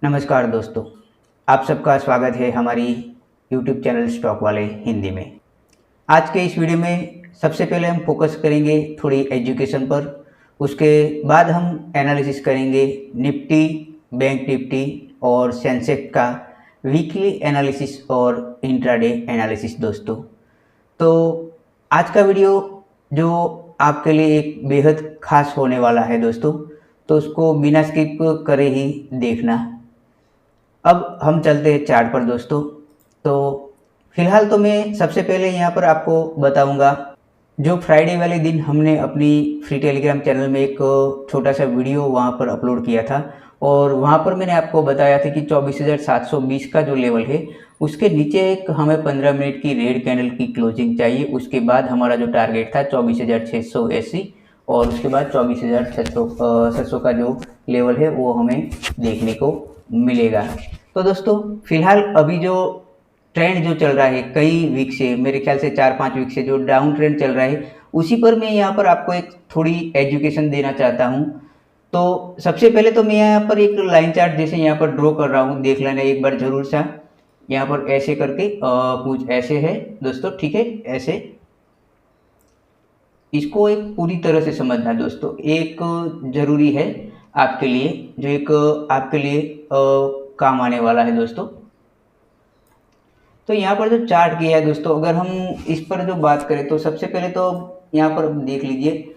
नमस्कार दोस्तों, आप सबका स्वागत है हमारी यूट्यूब चैनल स्टॉक वाले हिंदी में। आज के इस वीडियो में सबसे पहले हम फोकस करेंगे थोड़ी एजुकेशन पर। उसके बाद हम एनालिसिस करेंगे निफ्टी, बैंक निफ्टी और सेंसेक्स का वीकली एनालिसिस और इंट्राडे एनालिसिस दोस्तों। तो आज का वीडियो जो आपके लिए एक बेहद खास होने वाला है दोस्तों, तो उसको बिना स्किप करे ही देखना। अब हम चलते हैं चार्ट पर दोस्तों। तो फिलहाल तो मैं सबसे पहले यहाँ पर आपको बताऊंगा, जो फ्राइडे वाले दिन हमने अपनी फ्री टेलीग्राम चैनल में एक छोटा सा वीडियो वहाँ पर अपलोड किया था, और वहाँ पर मैंने आपको बताया था कि 24,720 का जो लेवल है उसके नीचे एक हमें 15 मिनट की रेड कैंडल की क्लोजिंग चाहिए। उसके बाद हमारा जो टारगेट था 24,680, और उसके बाद 24,700 का जो लेवल है वो हमें देखने को मिलेगा। तो दोस्तों फिलहाल अभी जो ट्रेंड जो चल रहा है कई वीक से, मेरे ख्याल से 4-5 वीक से जो डाउन ट्रेंड चल रहा है, उसी पर मैं यहाँ पर आपको एक थोड़ी एजुकेशन देना चाहता हूँ। तो सबसे पहले तो मैं यहाँ पर एक लाइन चार्ट जैसे यहाँ पर ड्रॉ कर रहा हूँ, देख लेना एक बार जरूर सा। यहाँ पर ऐसे करके कुछ ऐसे है दोस्तों, ठीक है। ऐसे इसको एक पूरी तरह से समझना दोस्तों, एक जरूरी है आपके लिए, जो एक आपके लिए काम आने वाला है दोस्तों। तो यहाँ पर जो चार्ट किया है दोस्तों, अगर हम इस पर जो बात करें तो सबसे पहले तो यहाँ पर देख लीजिए।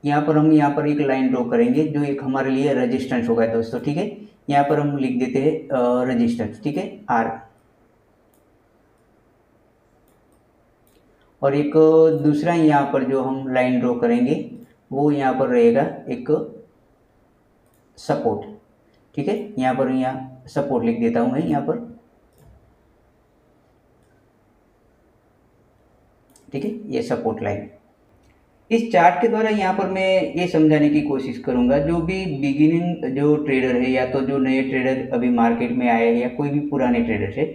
यहाँ पर एक लाइन ड्रॉ करेंगे जो एक हमारे लिए रेजिस्टेंस होगा दोस्तों, ठीक है। यहाँ पर हम लिख देते हैं रेजिस्टेंस, ठीक है, आर। और एक दूसरा यहाँ पर जो हम लाइन ड्रॉ करेंगे वो यहाँ पर रहेगा एक सपोर्ट, ठीक है। यहाँ सपोर्ट लिख देता हूँ मैं यहाँ पर, ठीक है, ये सपोर्ट लाइन। इस चार्ट के द्वारा यहाँ पर मैं ये समझाने की कोशिश करूंगा, जो भी बिगिनिंग जो ट्रेडर है या तो जो नए ट्रेडर अभी मार्केट में आए हैं या कोई भी पुराने ट्रेडर है,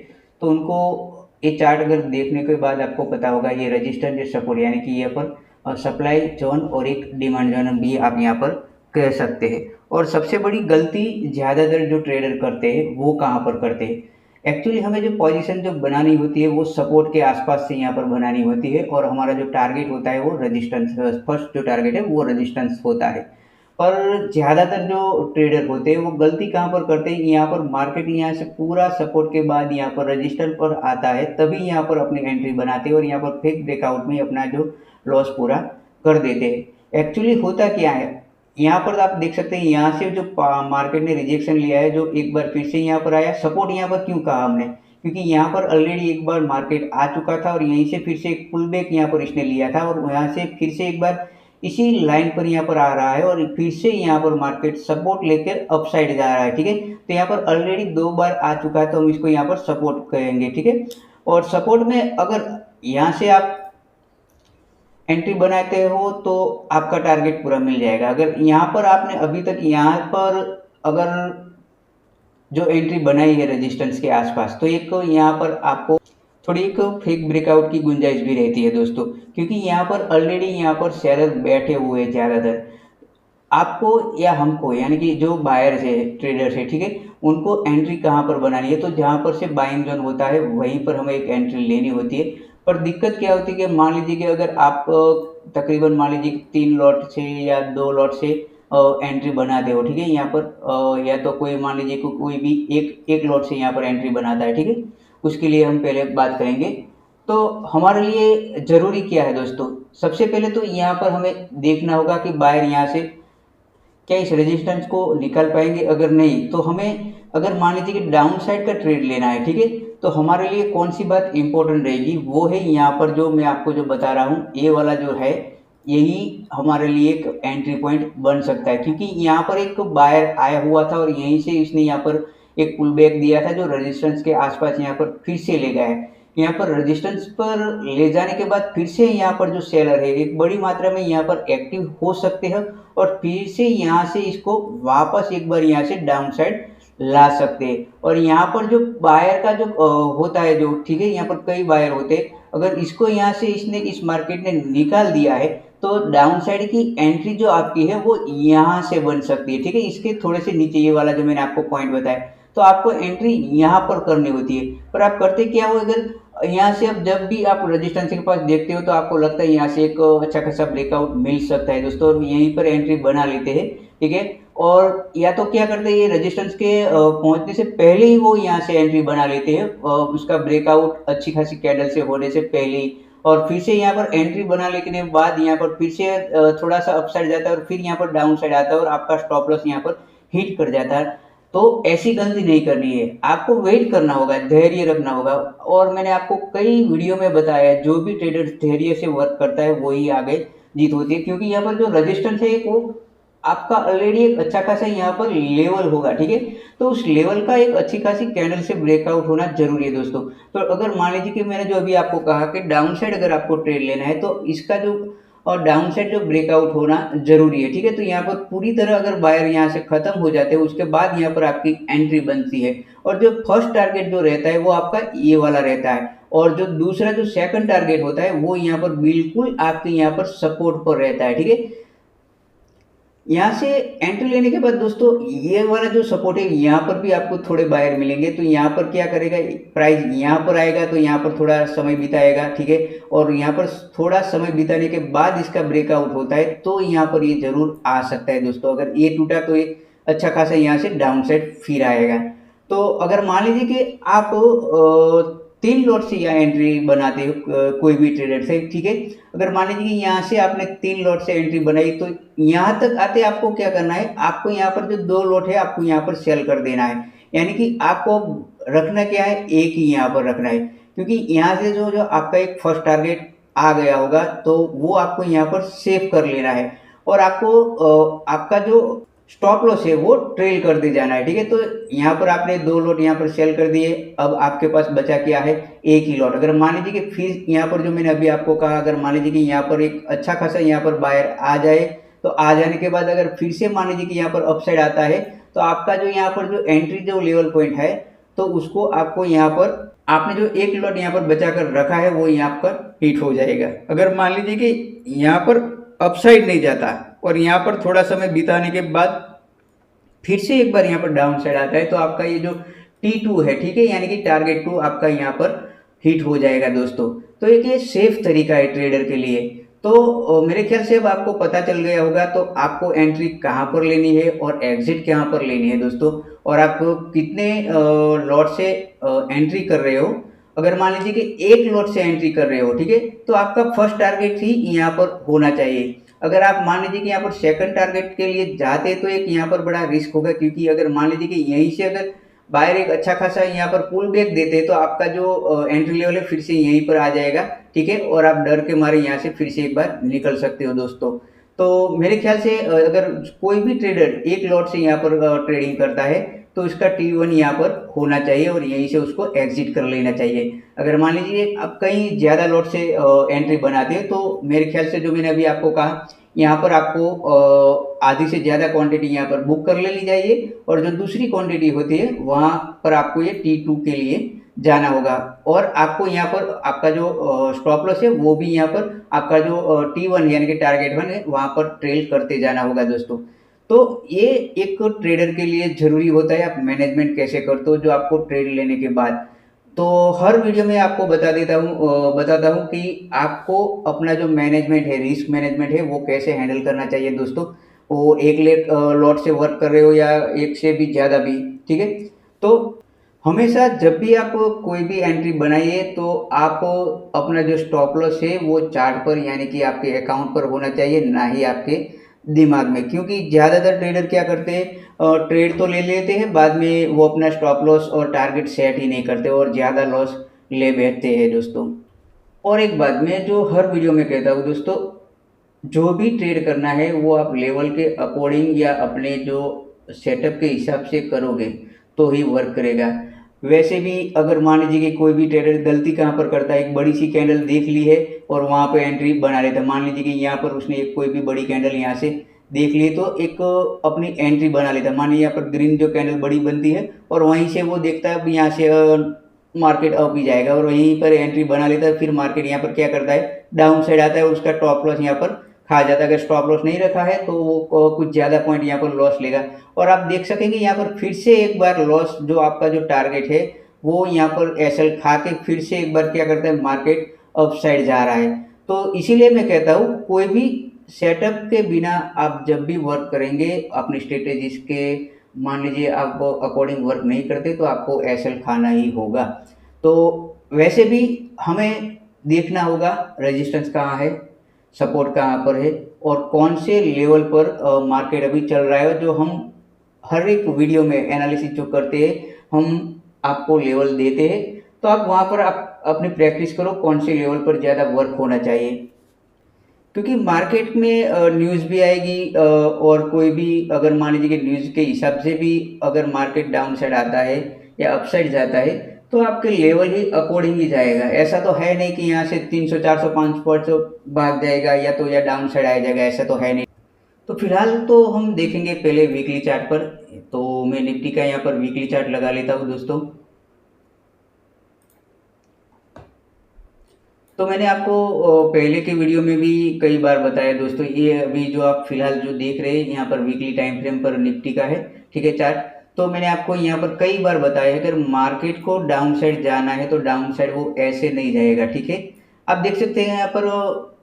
तो उनको ये चार्ट अगर देखने के बाद आपको पता होगा ये रजिस्टेंस या सपोर्ट, यानी कि यहाँ पर सप्लाई जोन और एक डिमांड जोन भी आप यहाँ पर कह सकते हैं। और सबसे बड़ी गलती ज़्यादातर जो ट्रेडर करते हैं वो कहाँ पर करते हैं, एक्चुअली हमें जो पोजीशन जो बनानी होती है वो सपोर्ट के आसपास से यहाँ पर बनानी होती है, और हमारा जो टारगेट होता है वो रेजिस्टेंस, फर्स्ट जो टारगेट है वो रेजिस्टेंस होता है। पर ज़्यादातर जो ट्रेडर होते हैं वो गलती कहाँ पर करते हैं, यहाँ पर मार्केट यहाँ से पूरा सपोर्ट के बाद यहाँ पर रजिस्टर पर आता है, तभी यहाँ पर अपनी एंट्री बनाते हैं और यहाँ पर फेक ब्रेकआउट में अपना जो लॉस पूरा कर देते हैं। एक्चुअली होता क्या है, यहाँ पर आप देख सकते हैं यहाँ से जो मार्केट ने रिजेक्शन लिया है, जो एक बार फिर से यहाँ पर आया सपोर्ट। यहाँ पर क्यों कहा हमने, क्योंकि यहाँ पर ऑलरेडी एक बार मार्केट आ चुका था और यहीं से फिर से एक पुल बैक यहाँ पर इसने लिया था, और यहाँ से फिर से एक बार इसी लाइन पर यहाँ पर आ रहा है और फिर से यहाँ पर मार्केट सपोर्ट लेकर अपसाइड जा रहा है, ठीक है। तो यहाँ पर ऑलरेडी 2 बार आ चुका है, तो हम इसको यहाँ पर सपोर्ट कहेंगे, ठीक है। और सपोर्ट में अगर यहाँ से आप एंट्री बनाते हो तो आपका टारगेट पूरा मिल जाएगा। अगर यहाँ पर आपने अभी तक यहाँ पर अगर जो एंट्री बनाई है रेजिस्टेंस के आसपास, तो एक यहाँ पर आपको थोड़ी एक फेक ब्रेकआउट की गुंजाइश भी रहती है दोस्तों, क्योंकि यहाँ पर ऑलरेडी यहाँ पर शेयर बैठे हुए हैं ज़्यादातर। आपको या हमको, यानी कि जो बायर्स है, ट्रेडर्स है, ठीक है, उनको एंट्री कहाँ पर बनानी है, तो जहाँ पर से बाइंग जोन होता है वहीं पर हमें एक एंट्री लेनी होती है। पर दिक्कत क्या होती है कि मान लीजिए कि अगर आप तकरीबन मान लीजिए 3 लॉट से या 2 लॉट से एंट्री बनाते हो, ठीक है, यहाँ पर या तो कोई मान लीजिए कि कोई भी एक एक लॉट से यहाँ पर एंट्री बनाता है, ठीक है, उसके लिए हम पहले बात करेंगे। तो हमारे लिए ज़रूरी क्या है दोस्तों, सबसे पहले तो यहाँ पर हमें देखना होगा कि बायर यहाँ से क्या इस रेजिस्टेंस को निकाल पाएंगे। अगर नहीं तो हमें, अगर मान लीजिए कि डाउन साइड का ट्रेड लेना है, ठीक है, तो हमारे लिए कौन सी बात इंपॉर्टेंट रहेगी, वो है यहाँ पर जो मैं आपको जो बता रहा हूँ, ये वाला जो है यही हमारे लिए एक एंट्री पॉइंट बन सकता है। क्योंकि यहाँ पर एक बायर आया हुआ था और यहीं से इसने यहाँ पर एक पुल बैक दिया था जो रेजिस्टेंस के आसपास यहाँ पर फिर से ले गया है। यहाँ पर रेजिस्टेंस पर ले जाने के बाद फिर से यहाँ पर जो सेलर है एक बड़ी मात्रा में यहाँ पर एक्टिव हो सकते हैं, और फिर से यहाँ से इसको वापस एक बार यहाँ से डाउन साइड ला सकते हैं। और यहाँ पर जो बायर का जो होता है जो, ठीक है, यहाँ पर कई बायर होते हैं, अगर इसको यहाँ से इसने इस मार्केट ने निकाल दिया है तो डाउन साइड की एंट्री जो आपकी है वो यहाँ से बन सकती है, ठीक है। इसके थोड़े से नीचे ये वाला जो मैंने आपको पॉइंट बताया, तो आपको एंट्री यहाँ पर करनी होती है। पर आप करते क्या हो, अगर यहाँ से अब जब भी आप रेजिस्टेंस के पास देखते हो तो आपको लगता है यहाँ से एक अच्छा खासा ब्रेकआउट मिल सकता है दोस्तों, और यहीं पर एंट्री बना लेते हैं, ठीक है। और या तो क्या करते हैं, ये रेजिस्टेंस के पहुंचने से पहले ही वो यहाँ से एंट्री बना लेते हैं, उसका ब्रेकआउट अच्छी खासी कैंडल से होने से पहले ही, और फिर से यहाँ पर एंट्री बना लेने के बाद यहाँ पर फिर से थोड़ा सा अपसाइड जाता है और फिर यहाँ पर डाउन साइड आता है और आपका स्टॉप लॉस यहाँ पर हिट कर जाता है। तो ऐसी गलती नहीं करनी है, आपको वेट करना होगा, धैर्य रखना होगा। और मैंने आपको कई वीडियो में बताया है, जो भी ट्रेडर धैर्य से वर्क करता है वही आगे जीत होती है, क्योंकि यहाँ पर जो रेजिस्टेंस है वो आपका ऑलरेडी एक अच्छा खासा यहाँ पर लेवल होगा, ठीक है। तो उस लेवल का एक अच्छी खासी कैंडल से ब्रेकआउट होना जरूरी है दोस्तों। तो अगर मान लीजिए कि मैंने जो अभी आपको कहा कि डाउन साइड अगर आपको ट्रेड लेना है तो इसका जो और डाउन साइड जो ब्रेकआउट होना जरूरी है, ठीक है। तो यहाँ पर पूरी तरह अगर बायर यहाँ से खत्म हो जाते हैं उसके बाद यहाँ पर आपकी एंट्री बनती है, और जो फर्स्ट टारगेट जो रहता है वो आपका ये वाला रहता है, और जो दूसरा जो सेकंड टारगेट होता है वो यहाँ पर बिल्कुल आपके यहाँ पर सपोर्ट पर रहता है, ठीक है। यहाँ से एंट्री लेने के बाद दोस्तों ये वाला जो सपोर्ट है यहाँ पर भी आपको थोड़े बायर मिलेंगे, तो यहाँ पर क्या करेगा, प्राइस यहाँ पर आएगा तो यहाँ पर थोड़ा समय बिताएगा, ठीक है। और यहाँ पर थोड़ा समय बिताने के बाद इसका ब्रेकआउट होता है तो यहाँ पर ये जरूर आ सकता है दोस्तों। अगर ये टूटा तो ये अच्छा खासा यहाँ से डाउन साइड फिर आएगा। तो अगर मान लीजिए कि आप 3 लॉट से यहाँ एंट्री बनाते हो कोई भी ट्रेडर से, ठीक है। अगर मान लीजिए कि यहाँ से आपने 3 लॉट से एंट्री बनाई तो यहाँ तक आते आपको क्या करना है, आपको यहाँ पर जो 2 लॉट है आपको यहाँ पर सेल कर देना है। यानी कि आपको रखना क्या है, एक ही यहाँ पर रखना है, क्योंकि यहाँ से जो जो आपका एक फर्स्ट टारगेट आ गया होगा तो वो आपको यहाँ पर सेव कर लेना है, और आपको आपका जो स्टॉप लॉस है वो ट्रेल कर दे जाना है, ठीक है। तो यहाँ पर आपने 2 लॉट यहाँ पर सेल कर दिए, अब आपके पास बचा क्या है, एक ही लॉट। अगर मान लीजिए कि फिर यहाँ पर जो मैंने अभी आपको कहा, अगर मान लीजिए कि यहाँ पर एक अच्छा खासा यहाँ पर बायर आ जाए, तो आ जाने के बाद अगर फिर से मान लीजिए कि यहाँ पर अपसाइड आता है तो आपका जो यहाँ पर जो एंट्री जो लेवल पॉइंट है तो उसको आपको यहाँ पर आपने जो एक लॉट यहाँ पर बचा कर रखा है वो यहाँ पर हिट हो जाएगा। अगर मान लीजिए कि यहाँ पर अपसाइड नहीं जाता और यहाँ पर थोड़ा समय बिताने के बाद फिर से एक बार यहाँ पर डाउन साइड आता है तो आपका ये जो T2 है, ठीक है, यानी कि टारगेट 2 आपका यहाँ पर हिट हो जाएगा दोस्तों। तो एक ये सेफ तरीका है ट्रेडर के लिए। तो मेरे ख्याल से अब आपको पता चल गया होगा तो आपको एंट्री कहाँ पर लेनी है और एग्जिट कहाँ पर लेनी है दोस्तों, और आप कितने लॉट से एंट्री कर रहे हो। अगर मान लीजिए कि एक लॉट से एंट्री कर रहे हो, ठीक है, तो आपका फर्स्ट टारगेट ही यहाँ पर होना चाहिए। अगर आप मान लीजिए कि यहाँ पर सेकंड टारगेट के लिए जाते हैं तो एक यहाँ पर बड़ा रिस्क होगा, क्योंकि अगर मान लीजिए कि यहीं से अगर बाहर एक अच्छा खासा यहाँ पर पुल बैक देते हैं तो आपका जो एंट्री लेवल है फिर से यहीं पर आ जाएगा, ठीक है, और आप डर के मारे यहाँ से फिर से एक बार निकल सकते हो दोस्तों। तो मेरे ख्याल से अगर कोई भी ट्रेडर एक लॉट से यहाँ पर ट्रेडिंग करता है तो इसका T1 यहाँ पर होना चाहिए और यहीं से उसको एग्जिट कर लेना चाहिए। अगर मान लीजिए आप कहीं ज़्यादा लॉट से एंट्री बनाते हैं तो मेरे ख्याल से जो मैंने अभी आपको कहा, यहाँ पर आपको आधी से ज़्यादा क्वांटिटी यहाँ पर बुक कर लेनी चाहिए, और जो दूसरी क्वांटिटी होती है वहाँ पर आपको ये T2 के लिए जाना होगा, और आपको यहाँ पर आपका जो स्टॉप लॉस है वो भी यहाँ पर आपका जो T1 यानी कि टारगेट 1 है वहाँ पर ट्रेल करते जाना होगा दोस्तों। तो ये एक ट्रेडर के लिए ज़रूरी होता है, आप मैनेजमेंट कैसे करते हो जो आपको ट्रेड लेने के बाद। तो हर वीडियो में आपको बताता हूँ कि आपको अपना जो मैनेजमेंट है, रिस्क मैनेजमेंट है, वो कैसे हैंडल करना चाहिए दोस्तों। वो एक लॉट से वर्क कर रहे हो या एक से भी ज़्यादा भी, ठीक है। तो हमेशा जब भी आप कोई भी एंट्री बनाइए तो आप अपना जो स्टॉप लॉस है वो चार्ट पर यानी कि आपके अकाउंट पर होना चाहिए, ना ही आपके दिमाग में, क्योंकि ज़्यादातर ट्रेडर क्या करते हैं, ट्रेड तो ले लेते हैं, बाद में वो अपना स्टॉप लॉस और टारगेट सेट ही नहीं करते और ज़्यादा लॉस ले बैठते हैं दोस्तों। और एक बात मैं जो हर वीडियो में कहता हूँ दोस्तों, जो भी ट्रेड करना है वो आप लेवल के अकॉर्डिंग या अपने जो सेटअप के हिसाब से करोगे तो ही वर्क करेगा। वैसे भी अगर मान लीजिए कि कोई भी ट्रेडर गलती कहाँ पर करता है, एक बड़ी सी कैंडल देख ली है और वहाँ पे एंट्री बना लेता है, मान लीजिए कि यहाँ पर उसने एक कोई भी बड़ी कैंडल यहाँ से देख ली तो एक अपनी एंट्री बना लेता है, मान लीजिए यहाँ पर ग्रीन जो कैंडल बड़ी बनती है और वहीं से वो देखता है अब यहाँ से मार्केट अप ही जाएगा और वहीं पर एंट्री बना लेता है, फिर मार्केट यहाँ पर क्या करता है, डाउन साइड आता है और उसका टॉप लॉस यहाँ पर खा जाता है। अगर स्टॉप लॉस नहीं रखा है तो वो कुछ ज़्यादा पॉइंट यहाँ पर लॉस लेगा। और आप देख सकेंगे यहाँ पर फिर से एक बार लॉस, जो आपका जो टारगेट है वो यहाँ पर एसएल खा के फिर से एक बार क्या करता है, मार्केट अपसाइड जा रहा है। तो इसीलिए मैं कहता हूँ कोई भी सेटअप के बिना आप जब भी वर्क करेंगे अपनी स्ट्रेटेजीज के, मान लीजिए आप अकॉर्डिंग वर्क नहीं करते तो आपको एसएल खाना ही होगा। तो वैसे भी हमें देखना होगा रेजिस्टेंस कहाँ है, सपोर्ट कहाँ पर है, और कौन से लेवल पर मार्केट अभी चल रहा है। जो हम हर एक वीडियो में एनालिसिस जो करते हैं, हम आपको लेवल देते हैं, तो आप वहाँ पर आप अपनी प्रैक्टिस करो कौन से लेवल पर ज़्यादा वर्क होना चाहिए। क्योंकि मार्केट में न्यूज़ भी आएगी, और कोई भी अगर मान लीजिए कि न्यूज़ के हिसाब से भी अगर मार्केट डाउन साइड आता है या अपसाइड जाता है, तो आपके लेवल ही अकॉर्डिंग ही जाएगा। ऐसा तो है नहीं कि यहाँ से 300 400 500 भाग जाएगा या तो या डाउन साइड आ जाएगा, ऐसा तो है नहीं। तो फिलहाल तो हम देखेंगे पहले वीकली चार्ट पर। तो मैं निफ्टी का यहाँ पर वीकली चार्ट लगा लेता हूँ दोस्तों। तो मैंने आपको पहले के वीडियो में भी कई बार बताया दोस्तों, ये अभी जो आप फिलहाल जो देख रहे हैं यहाँ पर वीकली टाइम फ्रेम पर निफ्टी का है, ठीक है, चार्ट। तो मैंने आपको यहाँ पर कई बार बताया है अगर मार्केट को डाउन साइड जाना है तो डाउन साइड वो ऐसे नहीं जाएगा, ठीक है। आप देख सकते हैं यहाँ पर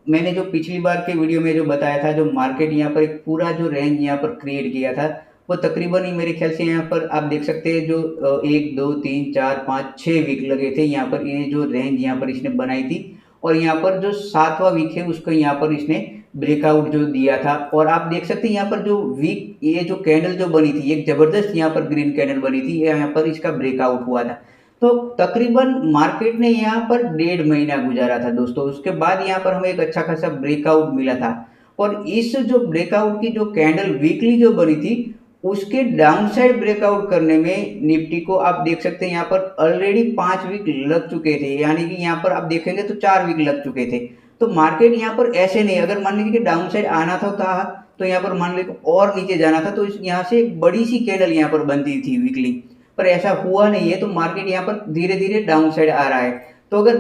मैंने जो पिछली बार के वीडियो में जो बताया था, जो मार्केट यहाँ पर एक पूरा जो रेंज यहाँ पर क्रिएट किया था, वो तकरीबन ही मेरे ख्याल से यहाँ पर आप देख सकते हैं जो 1 2 3 4 5 6 वीक लगे थे यहाँ पर, ये जो रेंज यहाँ पर इसने बनाई थी। और यहाँ पर जो 7वां वीक है उसको यहाँ पर इसने ब्रेकआउट जो दिया था। और आप देख सकते हैं यहाँ पर जो वीक, ये जो कैंडल जो बनी थी, एक जबरदस्त यहाँ पर ग्रीन कैंडल बनी थी, यहाँ पर इसका ब्रेकआउट हुआ था। तो तकरीबन मार्केट ने यहाँ पर 1.5 महीना गुजारा था दोस्तों, उसके बाद यहाँ पर हमें एक अच्छा खासा ब्रेकआउट मिला था। और इस जो ब्रेकआउट की जो कैंडल वीकली जो बनी थी, उसके डाउनसाइड ब्रेकआउट करने में निफ्टी को आप देख सकते हैं यहाँ पर ऑलरेडी 5 वीक लग चुके थे, यानी कि यहाँ पर आप देखेंगे तो 4 वीक लग चुके थे। तो मार्केट यहाँ पर ऐसे नहीं, अगर मान लीजिए कि डाउन साइड आना था तो यहाँ पर मान लीजिए और नीचे जाना था, तो यहाँ से एक बड़ी सी कैंडल यहाँ पर बनती थी वीकली, पर ऐसा हुआ नहीं है। तो मार्केट यहाँ पर धीरे धीरे डाउन साइड आ रहा है। तो अगर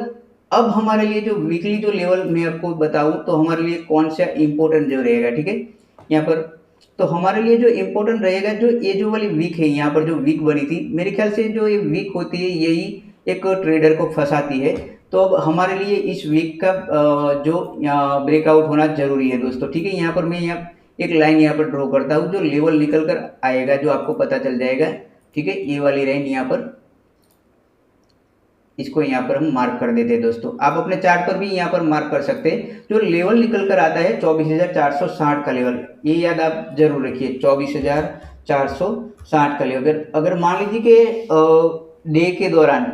अब हमारे लिए जो वीकली जो लेवल मैं आपको बताऊं तो हमारे लिए कौन सा इंपॉर्टेंट जो रहेगा, ठीक है, यहाँ पर। तो हमारे लिए जो इम्पोर्टेंट रहेगा, जो ये जो वाली वीक है यहाँ पर जो वीक बनी थी, मेरे ख्याल से जो ये वीक होती है यही एक ट्रेडर को फंसाती है। तो अब हमारे लिए इस वीक का जो ब्रेकआउट होना जरूरी है दोस्तों, ठीक है। यहाँ पर मैं यहाँ एक लाइन यहाँ पर ड्रॉ करता हूँ, जो लेवल निकल कर आएगा जो आपको पता चल जाएगा, ठीक है। ये वाली लाइन यहाँ पर, इसको यहाँ पर हम मार्क कर देते हैं दोस्तों। आप अपने चार्ट पर भी यहाँ पर मार्क कर सकते हैं। जो लेवल निकल कर आता है 24,460 का लेवल, ये याद आप जरूर रखिए, 24,460 का लेवल। अगर मान लीजिए कि डे के दौरान,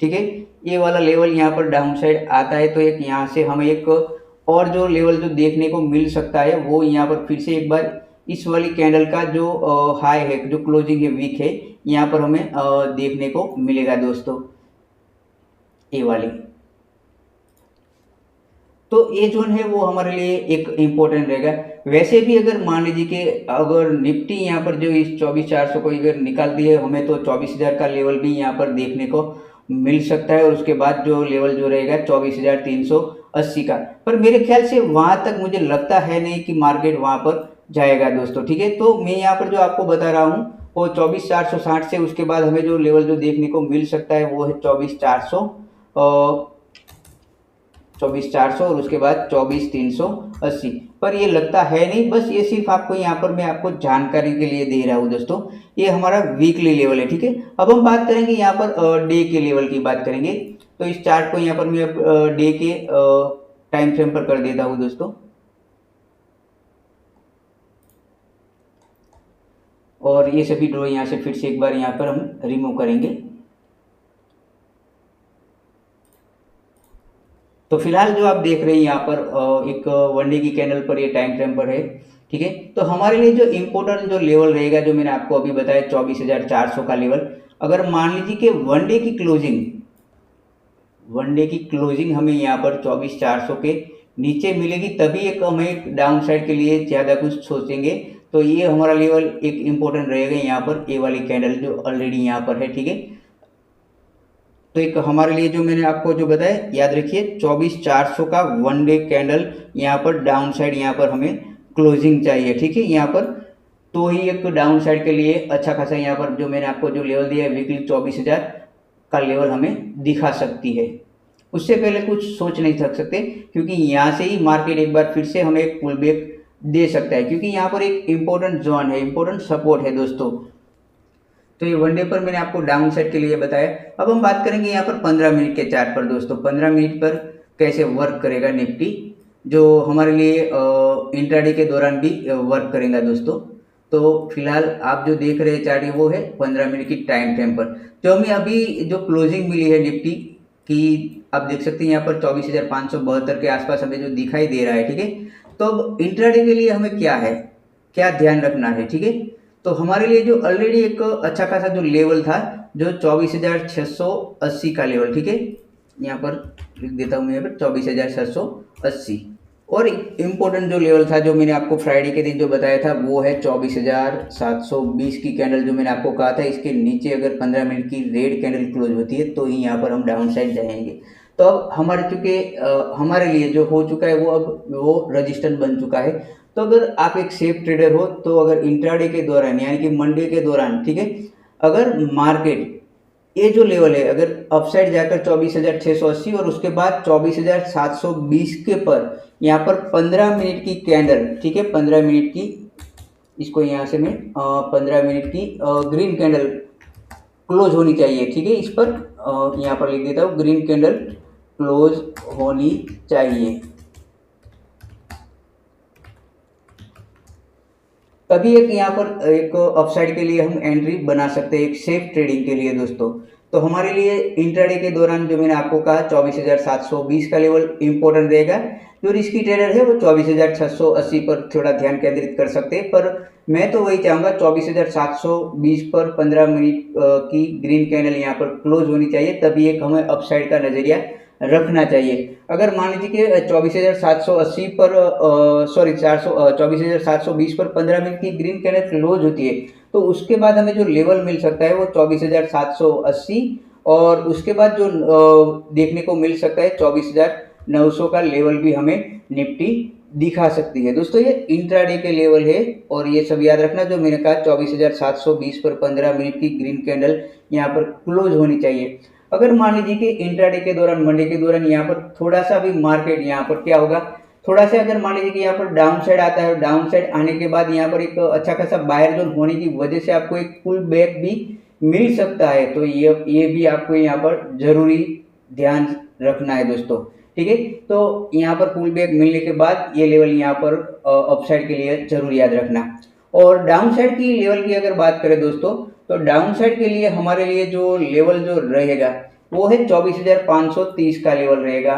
ठीक है, ये वाला लेवल यहाँ पर डाउन साइड आता है, तो एक यहाँ से हमें एक और जो लेवल जो देखने को मिल सकता है, वो यहाँ पर फिर से एक बार इस वाली कैंडल का जो हाई है, जो क्लोजिंग है वीक है, यहाँ पर हमें देखने को मिलेगा दोस्तों, ए वाली। तो ये जोन है वो हमारे लिए एक इम्पोर्टेंट रहेगा। वैसे भी अगर मान लीजिए कि अगर निफ्टी यहाँ पर जो इस 24,400 को अगर निकालती है, हमें तो 24,000 का लेवल भी यहाँ पर देखने को मिल सकता है। और उसके बाद जो लेवल जो रहेगा 24,380 का, पर मेरे ख्याल से वहां तक मुझे लगता है नहीं कि मार्केट वहां पर जाएगा दोस्तों, ठीक है। तो मैं यहाँ पर जो आपको बता रहा हूँ वो 24,460 से उसके बाद हमें जो लेवल जो देखने को मिल सकता है वो है 24,400, 24,400 और उसके बाद 24,380। पर ये लगता है नहीं, बस ये सिर्फ आपको यहाँ पर मैं आपको जानकारी के लिए दे रहा हूँ दोस्तों। ये हमारा वीकली लेवल है, ठीक है। अब हम बात करेंगे यहाँ पर डे के लेवल की बात करेंगे। तो इस चार्ट को यहाँ पर मैं डे के टाइम फ्रेम पर कर देता हूँ दोस्तों। और ये सभी ड्रॉ यहाँ से फिर से एक बार यहाँ पर हम रिमूव करेंगे। तो फिलहाल जो आप देख रहे हैं यहाँ पर एक वनडे की कैंडल पर ये टाइम फ्रेम पर है, ठीक है। तो हमारे लिए जो इम्पोर्टेंट जो लेवल रहेगा, जो मैंने आपको अभी बताया 24,400 का लेवल, अगर मान लीजिए कि वनडे की क्लोजिंग हमें यहाँ पर 24,400 के नीचे मिलेगी, तभी एक हम एक डाउन साइड के लिए ज़्यादा कुछ सोचेंगे। तो ये हमारा लेवल एक इम्पोर्टेंट रहेगा यहाँ पर, ए वाली कैंडल जो ऑलरेडी यहाँ पर है, ठीक है। तो एक हमारे लिए जो मैंने आपको जो बताया याद रखिए 24,400 का वन डे कैंडल यहाँ पर डाउन साइड यहाँ पर हमें क्लोजिंग चाहिए, ठीक है। यहाँ पर तो ही एक डाउन साइड के लिए अच्छा खासा यहाँ पर जो मैंने आपको जो लेवल दिया है वीकली 24,000 का लेवल हमें दिखा सकती है। उससे पहले कुछ सोच नहीं सकते, क्योंकि यहाँ से ही मार्केट एक बार फिर से हमें एक पुल बैक दे सकता है, क्योंकि यहाँ पर एक इम्पोर्टेंट जोन है, इम्पोर्टेंट सपोर्ट है दोस्तों। तो ये वन डे पर मैंने आपको डाउन साइड के लिए बताया। अब हम बात करेंगे यहाँ पर 15 मिनट के चार्ट पर दोस्तों। 15 मिनट पर कैसे वर्क करेगा निफ्टी, जो हमारे लिए इंट्राडे के दौरान भी वर्क करेगा दोस्तों। तो फिलहाल आप जो देख रहे हैं चार्ट वो है 15 मिनट की टाइम फ्रेम पर। जो हमें अभी जो क्लोजिंग मिली है निफ्टी की, आप देख सकते हैं यहाँ पर 24,572 के आसपास हमें जो दिखाई दे रहा है, ठीक है। तो अब इंट्राडे के लिए हमें क्या है, क्या ध्यान रखना है, ठीक है। तो हमारे लिए जो ऑलरेडी एक अच्छा खासा जो लेवल था, जो 24,680 का लेवल, ठीक है। यहाँ पर लिख देता हूँ मैं यहाँ पर 24,680। और इम्पोर्टेंट जो लेवल था जो मैंने आपको फ्राइडे के दिन जो बताया था वो है 24,720 की कैंडल, जो मैंने आपको कहा था इसके नीचे अगर 15 मिनट की रेड कैंडल क्लोज होती है तो ही यहाँ पर हम डाउन साइड जाएंगे। तो अब हमारे चूंकि हमारे लिए जो हो चुका है वो अब वो रजिस्टेंस बन चुका है। तो अगर आप एक सेफ ट्रेडर हो तो अगर इंट्राडे के दौरान यानी कि मंडे के दौरान, ठीक है, अगर मार्केट ये जो लेवल है अगर अपसाइड जाकर 24,680 और उसके बाद 24,720 के पर यहाँ पर 15 मिनट की कैंडल, ठीक है, 15 मिनट की, इसको यहाँ से मैं 15 मिनट की ग्रीन कैंडल क्लोज होनी चाहिए, ठीक है। इस पर यहाँ पर लिख देता हूँ ग्रीन कैंडल क्लोज होनी चाहिए, तभी एक यहाँ पर एक अपसाइड के लिए हम एंट्री बना सकते हैं, एक सेफ ट्रेडिंग के लिए दोस्तों। तो हमारे लिए इंट्राडे के दौरान जो मैंने आपको कहा 24,720 का लेवल इंपॉर्टेंट रहेगा। जो रिस्की ट्रेडर है वो 24,680 पर थोड़ा ध्यान केंद्रित कर सकते हैं, पर मैं तो वही चाहूँगा 24,720 पर 15 मिनट की ग्रीन कैंडल यहाँ पर क्लोज होनी चाहिए, तभी एक हमें अपसाइड का नज़रिया रखना चाहिए। अगर मान लीजिए कि 24,780 पर सॉरी 24,720 पर 15 मिनट की ग्रीन कैंडल क्लोज होती है तो उसके बाद हमें जो लेवल मिल सकता है वो 24,780 और उसके बाद जो देखने को मिल सकता है 24,900 का लेवल भी हमें निफ्टी दिखा सकती है दोस्तों। ये इंट्राडे के लेवल है और ये सब याद रखना जो मैंने कहा 24,720 पर 15 मिनट की ग्रीन कैंडल यहाँ पर क्लोज होनी चाहिए। अगर मान लीजिए कि इंट्राडे के दौरान मंडे के दौरान यहाँ पर थोड़ा सा भी मार्केट यहाँ पर क्या होगा, थोड़ा सा अगर मान लीजिए कि यहाँ पर डाउन साइड आता है, डाउन साइड आने के बाद यहाँ पर एक अच्छा खासा बायर जोन होने की वजह से आपको एक पुल बैक भी मिल सकता है, तो ये भी आपको यहाँ पर जरूरी ध्यान रखना है दोस्तों, ठीक है। तो यहाँ पर पुल बैक मिलने के बाद ये लेवल यहाँ पर अपसाइड के लिए जरूर याद रखना। और डाउन साइड की लेवल की अगर बात करें दोस्तों, तो डाउन साइड के लिए हमारे लिए जो लेवल जो रहेगा वो है 24,530 का लेवल रहेगा,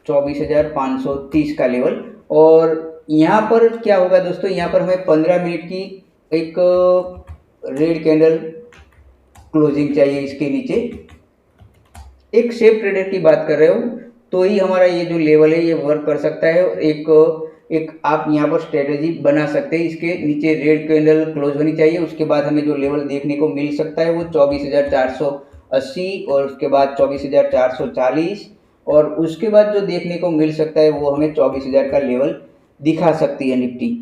24,530 का लेवल। और यहाँ पर क्या होगा दोस्तों, यहाँ पर हमें 15 मिनट की एक रेड कैंडल क्लोजिंग चाहिए इसके नीचे। एक सेफ ट्रेडर की बात कर रहे हो तो ही हमारा ये जो लेवल है ये वर्क कर सकता है और एक आप यहाँ पर स्ट्रेटेजी बना सकते हैं। इसके नीचे रेड कैंडल क्लोज होनी चाहिए, उसके बाद हमें जो लेवल देखने को मिल सकता है वो 24,480 और उसके बाद 24,440 और उसके बाद जो देखने को मिल सकता है वो हमें 24,000 का लेवल दिखा सकती है निफ्टी।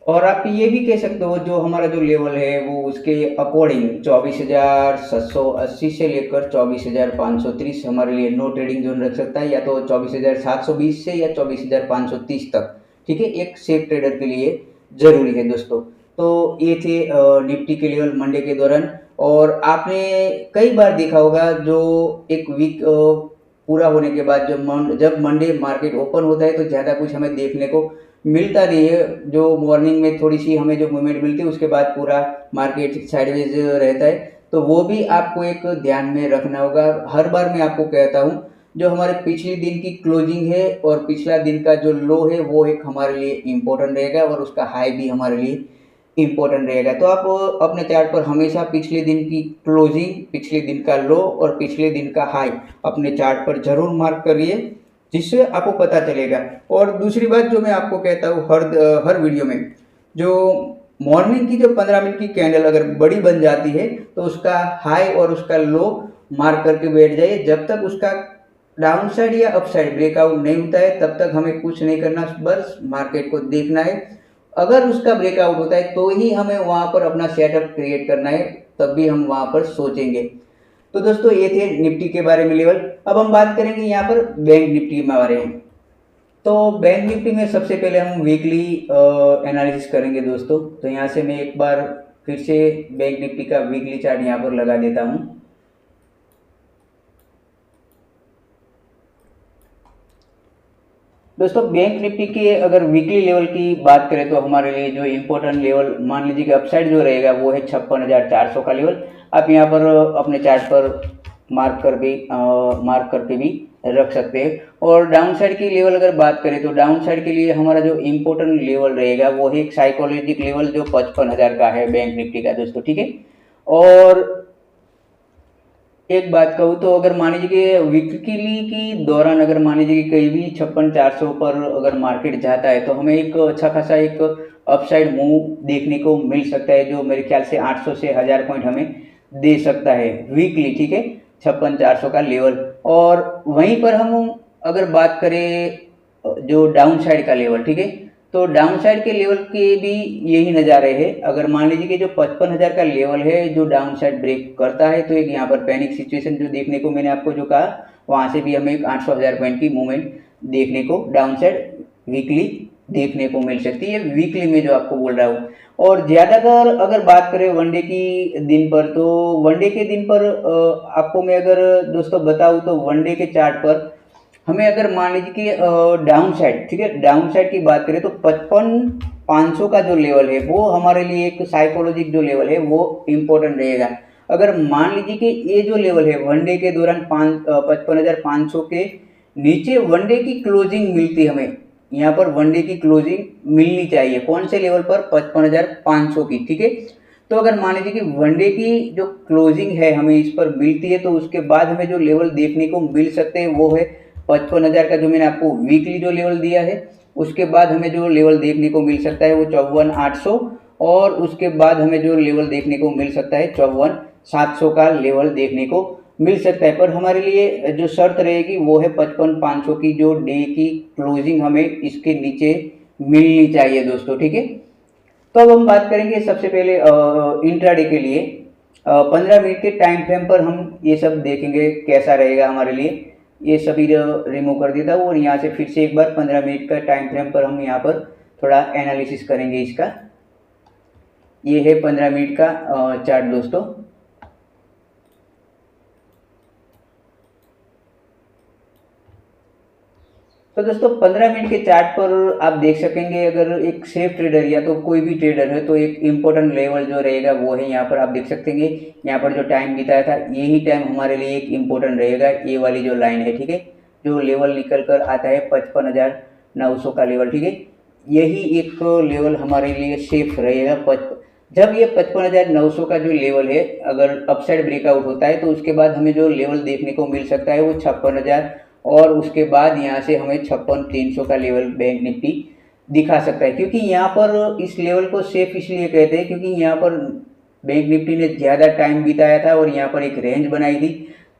और आप ये भी कह सकते हो जो हमारा जो लेवल है वो उसके अकॉर्डिंग 24,780 से लेकर 24,530 हमारे लिए नो ट्रेडिंग जोन रख सकता है, या तो 24,720 से या 24,530 तक, ठीक है, एक सेफ ट्रेडर के लिए जरूरी है दोस्तों। तो ये थे निफ्टी के लेवल मंडे के दौरान। और आपने कई बार देखा होगा जो एक वीक पूरा होने के बाद जब मंडे मार्केट ओपन होता है तो ज़्यादा कुछ हमें देखने को मिलता नहीं है, जो मॉर्निंग में थोड़ी सी हमें जो मूवमेंट मिलती है उसके बाद पूरा मार्केट साइडवेज रहता है, तो वो भी आपको एक ध्यान में रखना होगा। हर बार मैं आपको कहता हूँ जो हमारे पिछले दिन की क्लोजिंग है और पिछला दिन का जो लो है वो एक हमारे लिए इम्पोर्टेंट रहेगा और उसका हाई भी हमारे लिए इम्पोर्टेंट रहेगा। तो आप अपने चार्ट पर हमेशा पिछले दिन की क्लोजिंग, पिछले दिन का लो और पिछले दिन का हाई अपने चार्ट पर जरूर मार्क करिए, जिससे आपको पता चलेगा। और दूसरी बात जो मैं आपको कहता हूँ हर वीडियो में, जो मॉर्निंग की जो 15 मिनट की कैंडल अगर बड़ी बन जाती है तो उसका हाई और उसका लो मार्क करके बैठ जाइए। जब तक उसका डाउन साइड या अप साइड ब्रेकआउट नहीं होता है तब तक हमें कुछ नहीं करना, बस मार्केट को देखना है। अगर उसका ब्रेकआउट होता है तो ही हमें वहां पर अपना सेटअप क्रिएट करना है, तब भी हम वहां पर सोचेंगे। तो दोस्तों ये थे निफ्टी के बारे में लेवल। अब हम बात करेंगे यहाँ पर बैंक निफ्टी के बारे में। तो बैंक निफ्टी में सबसे पहले हम वीकली एनालिसिस करेंगे दोस्तों। तो यहाँ से मैं एक बार फिर से बैंक निफ्टी का वीकली चार्ट यहाँ पर लगा देता हूँ। दोस्तों बैंक निफ्टी के अगर वीकली लेवल की बात करें तो हमारे लिए जो इम्पोर्टेंट लेवल मान लीजिए कि अपसाइड जो रहेगा वो है 56,400 का लेवल। आप यहाँ पर अपने चार्ट पर मार्क करके भी रख सकते हैं। और डाउन साइड की लेवल अगर बात करें तो डाउन साइड के लिए हमारा जो इम्पोर्टेंट लेवल रहेगा वो है एक साइकोलॉजिक लेवल जो 55,000 का है बैंक निफ्टी का दोस्तों, ठीक है। और एक बात कहूँ तो अगर मान लीजिए कि वीकली की दौरान अगर मान लीजिए कि कहीं भी 56,400 पर अगर मार्केट जाता है तो हमें एक अच्छा खासा एक अपसाइड मूव देखने को मिल सकता है, जो मेरे ख्याल से 800 से 1000 पॉइंट हमें दे सकता है वीकली, ठीक है, 56,400 का लेवल। और वहीं पर हम अगर बात करें जो डाउन साइड का लेवल, ठीक है, तो डाउन साइड के लेवल के भी यही नज़ारे हैं। अगर मान लीजिए कि जो 55,000 का लेवल है जो डाउन साइड ब्रेक करता है तो एक यहाँ पर पैनिक सिचुएशन जो देखने को मैंने आपको जो कहा, वहाँ से भी हमें एक 800,000 पॉइंट की मूवमेंट देखने को डाउन साइड वीकली देखने को मिल सकती है, वीकली में जो आपको बोल रहा हूँ। और ज़्यादातर अगर बात करें वनडे की दिन पर, तो वनडे के दिन पर आपको मैं अगर दोस्तों बताऊँ तो वनडे के चार्ट पर हमें अगर मान लीजिए कि डाउन साइड, ठीक है, डाउन साइड की बात करें तो 55,500 का जो लेवल है वो हमारे लिए एक साइकोलॉजिक जो लेवल है वो इम्पोर्टेंट रहेगा। अगर मान लीजिए कि ये जो लेवल है वनडे के दौरान 55,500 के नीचे वनडे की क्लोजिंग मिलती है हमें, यहाँ पर वनडे की क्लोजिंग मिलनी चाहिए कौन से लेवल पर, 55,500 की, ठीक है। तो अगर मान लीजिए कि वनडे की जो क्लोजिंग है हमें इस पर मिलती है तो उसके बाद हमें जो लेवल देखने को मिल सकते हैं वो है 55,000 का, जो मैंने आपको वीकली जो लेवल दिया है। उसके बाद हमें जो लेवल देखने को मिल सकता है वो 54,800, और उसके बाद हमें जो लेवल देखने को मिल सकता है 54,700 का लेवल देखने को मिल सकता है। पर हमारे लिए जो शर्त रहेगी वो है 55,500 की जो डे की क्लोजिंग हमें इसके नीचे मिलनी चाहिए दोस्तों, ठीक है। तो अब हम बात करेंगे सबसे पहले इंट्राडे के लिए 15 मिनट के टाइम फ्रेम पर हम ये सब देखेंगे कैसा रहेगा हमारे लिए। ये सभी रिमूव कर देता हूँ और यहाँ से फिर से एक बार 15 मिनट का टाइम फ्रेम पर हम यहाँ पर थोड़ा एनालिसिस करेंगे इसका। ये है 15 मिनट का चार्ट दोस्तों। तो दोस्तों 15 मिनट के चार्ट पर आप देख सकेंगे अगर एक सेफ ट्रेडर या तो कोई भी ट्रेडर है तो एक इम्पोर्टेंट लेवल जो रहेगा वो है यहाँ पर आप देख सकते हैं। यहाँ पर जो टाइम बिताया था यही टाइम हमारे लिए एक इम्पोर्टेंट रहेगा, ये वाली जो लाइन है, ठीक है, जो लेवल निकल कर आता है 55,900 का लेवल, ठीक है, यही एक लेवल हमारे लिए सेफ रहेगा। जब ये 55,900 का जो लेवल है अगर अपसाइड ब्रेकआउट होता है तो उसके बाद हमें जो लेवल देखने को मिल सकता है वो 56,000, और उसके बाद यहाँ से हमें 56,300 का लेवल बैंक निफ्टी दिखा सकता है। क्योंकि यहाँ पर इस लेवल को सेफ इसलिए कहते हैं क्योंकि यहाँ पर बैंक निफ्टी ने ज़्यादा टाइम बिताया था और यहाँ पर एक रेंज बनाई थी।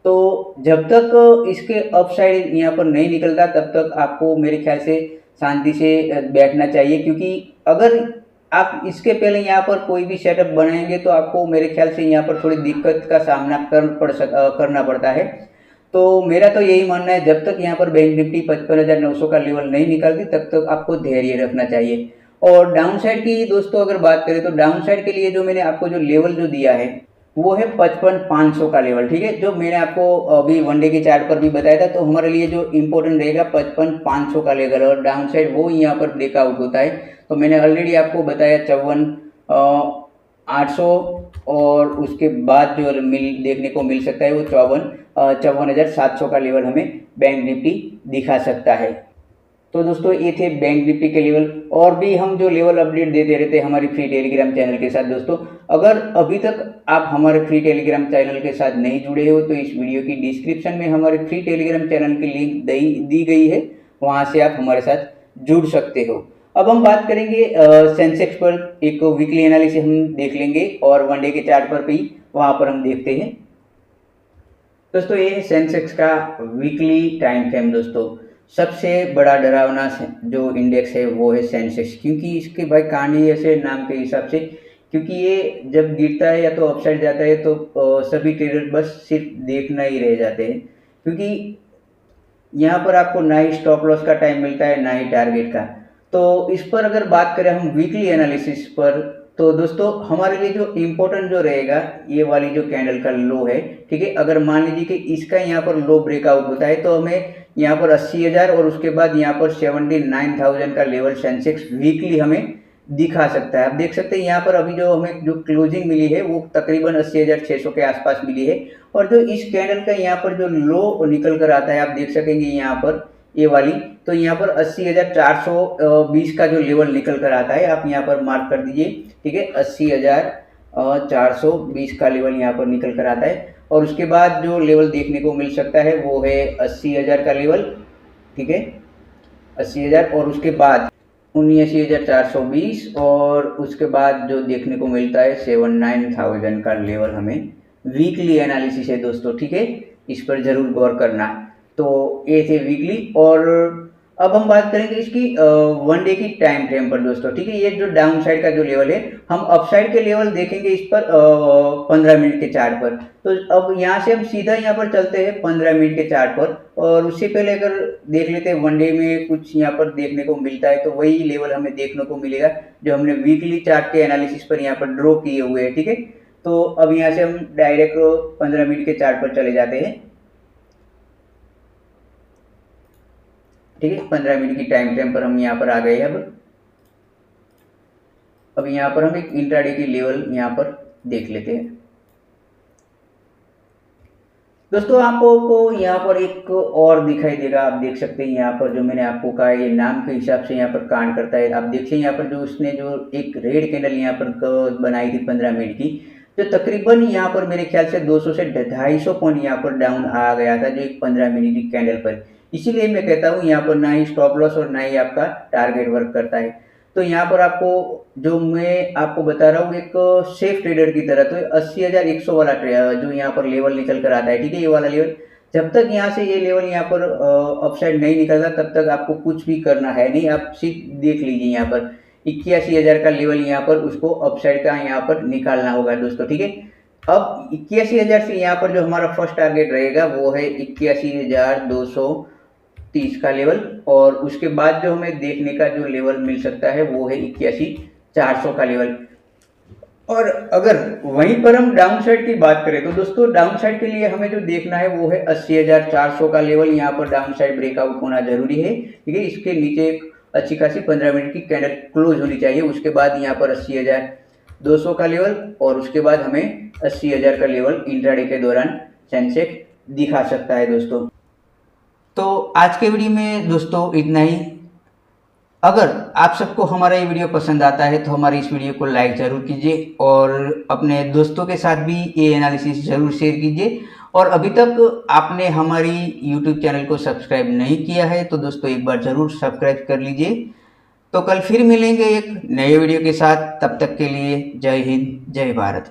तो जब तक इसके अपसाइड यहाँ पर नहीं निकलता तब तक आपको मेरे ख्याल से शांति से बैठना चाहिए, क्योंकि अगर आप इसके पहले यहाँ पर कोई भी सेटअप बनाएंगे तो आपको मेरे ख्याल से यहाँ पर थोड़ी दिक्कत का सामना करना पड़ता है। तो मेरा तो यही मानना है जब तक यहाँ पर बैंक निफ्टी 55,900 का लेवल नहीं निकालती तब तक आपको धैर्य रखना चाहिए। और डाउन साइड की दोस्तों अगर बात करें तो डाउन साइड के लिए जो मैंने आपको जो लेवल जो दिया है वो है 55,500 का लेवल, ठीक है, जो मैंने आपको अभी वनडे के चार्ट पर भी बताया था। तो हमारे लिए जो इम्पोर्टेंट रहेगा 55,500 का लेवल, और डाउन साइड वो यहाँ पर ब्रेकआउट होता है। तो मैंने ऑलरेडी आपको बताया 54,800, और उसके बाद जो देखने को मिल सकता है वो 54,700 का लेवल हमें बैंक निफ्टी दिखा सकता है। तो दोस्तों ये थे बैंक निफ्टी के लेवल, और भी हम जो लेवल अपडेट देते रहते हैं हमारी फ्री टेलीग्राम चैनल के साथ। दोस्तों अगर अभी तक आप हमारे फ्री टेलीग्राम चैनल के साथ नहीं जुड़े हो तो इस वीडियो की डिस्क्रिप्शन में हमारे फ्री टेलीग्राम चैनल की लिंक दी गई है, वहाँ से आप हमारे साथ जुड़ सकते हो। अब हम बात करेंगे सेंसेक्स पर, एक वीकली एनालिसिस हम देख लेंगे और वन डे के चार्ट पर भी वहां पर हम देखते हैं। दोस्तों ये है सेंसेक्स का वीकली टाइम फ्रेम। दोस्तों सबसे बड़ा डरावना जो इंडेक्स है वो है सेंसेक्स, क्योंकि इसके भाई कहानी ऐसे नाम के हिसाब से, क्योंकि ये जब गिरता है या तो अपसाइड जाता है तो सभी ट्रेडर बस सिर्फ देखना ही रह जाते हैं, क्योंकि यहाँ पर आपको ना ही स्टॉप लॉस का टाइम मिलता है ना ही टारगेट का। तो इस पर अगर बात करें हम वीकली एनालिसिस पर, तो दोस्तों हमारे लिए जो इम्पोर्टेंट जो रहेगा ये वाली जो कैंडल का लो है, ठीक है। अगर मान लीजिए कि इसका यहाँ पर लो ब्रेकआउट होता है तो हमें यहाँ पर 80,000 और उसके बाद यहाँ पर 79,000 का लेवल सेंसेक्स वीकली हमें दिखा सकता है। आप देख सकते हैं यहाँ पर अभी जो हमें जो क्लोजिंग मिली है वो तकरीबन 80,600 के आसपास मिली है, और जो इस कैंडल का यहाँ पर जो लो निकल कर आता है आप देख सकेंगे यहाँ पर ये वाली, तो यहाँ पर 80,420 का जो लेवल निकल कर आता है आप यहाँ पर मार्क कर दीजिए, ठीक है। 80,420 का लेवल यहाँ पर निकल कर आता है, और उसके बाद जो लेवल देखने को मिल सकता है वो है 80,000 का लेवल, ठीक है। 80,000 और उसके बाद 79,420, और उसके बाद जो देखने को मिलता है 79,000 का लेवल हमें वीकली एनालिसिस है दोस्तों, ठीक है। इस पर जरूर गौर करना। तो ये थे वीकली, और अब हम बात करेंगे इसकी वन डे की टाइम फ्रेम पर दोस्तों, ठीक है। ये जो डाउन साइड का जो लेवल है, हम अपसाइड के लेवल देखेंगे इस पर 15 मिनट के चार्ट पर। तो अब यहाँ से हम सीधा यहाँ पर चलते हैं 15 मिनट के चार्ट पर, और उससे पहले अगर देख लेते हैं वन डे में कुछ यहाँ पर देखने को मिलता है, तो वही लेवल हमें देखने को मिलेगा जो हमने वीकली चार्ट के एनालिसिस पर यहाँ पर ड्रॉ किए हुए हैं, ठीक है। तो अब यहाँ से हम डायरेक्ट 15 मिनट के चार्ट पर चले जाते हैं, ठीक है। 15 मिनट की टाइम फ्रेम पर हम यहाँ पर आ गए हैं। अब यहाँ पर हम एक इंट्राडे की लेवल यहाँ पर देख लेते हैं। दोस्तों आपको यहाँ पर एक और दिखाई देगा, आप देख सकते हैं यहाँ पर जो मैंने आपको कहा ये नाम के हिसाब से यहाँ पर कांड करता है। आप देखिए यहाँ पर जो उसने जो एक रेड कैंडल यहाँ पर बनाई थी 15 मिनट की, जो तकरीबन यहाँ पर मेरे ख्याल से 200 से 250 पॉइंट यहाँ पर डाउन आ गया था जो एक 15 मिनट की कैंडल पर। इसीलिए मैं कहता हूँ यहाँ पर ना ही स्टॉप लॉस और ना ही आपका टारगेट वर्क करता है। तो यहाँ पर आपको जो मैं आपको बता रहा हूँ एक सेफ ट्रेडर की तरह, तो 80,100 वाला जो यहाँ पर लेवल निकल कर आता है, ठीक है। ये वाला लेवल जब तक यहाँ से ये लेवल यहाँ पर अपसाइड नहीं निकलता तब तक आपको कुछ भी करना है नहीं। आप सिर्फ देख लीजिए यहाँ पर 81,000 का लेवल यहाँ पर उसको अपसाइड का यहाँ पर निकालना होगा दोस्तों, ठीक है। अब 81,000 से यहाँ पर जो हमारा फर्स्ट टारगेट रहेगा वो है 81,230 का लेवल, और उसके बाद जो हमें देखने का जो लेवल मिल सकता है वो है 81,400 का लेवल। और अगर वहीं पर हम डाउन साइड की बात करें तो दोस्तों डाउन साइड के लिए हमें जो देखना है वो है 80,400 का लेवल, यहाँ पर डाउन साइड ब्रेकआउट होना जरूरी है, ठीक है। इसके नीचे एक अच्छी खासी 15 मिनट की कैंडल क्लोज होनी चाहिए, उसके बाद यहाँ पर 80,200 का लेवल, और उसके बाद हमें 80,000 का लेवल इंट्राडे के दौरान सेंसेक्स दिखा सकता है दोस्तों। तो आज के वीडियो में दोस्तों इतना ही। अगर आप सबको हमारा ये वीडियो पसंद आता है तो हमारे इस वीडियो को लाइक ज़रूर कीजिए, और अपने दोस्तों के साथ भी ये एनालिसिस ज़रूर शेयर कीजिए। और अभी तक आपने हमारी यूट्यूब चैनल को सब्सक्राइब नहीं किया है तो दोस्तों एक बार ज़रूर सब्सक्राइब कर लीजिए। तो कल फिर मिलेंगे एक नए वीडियो के साथ, तब तक के लिए जय हिंद जय भारत।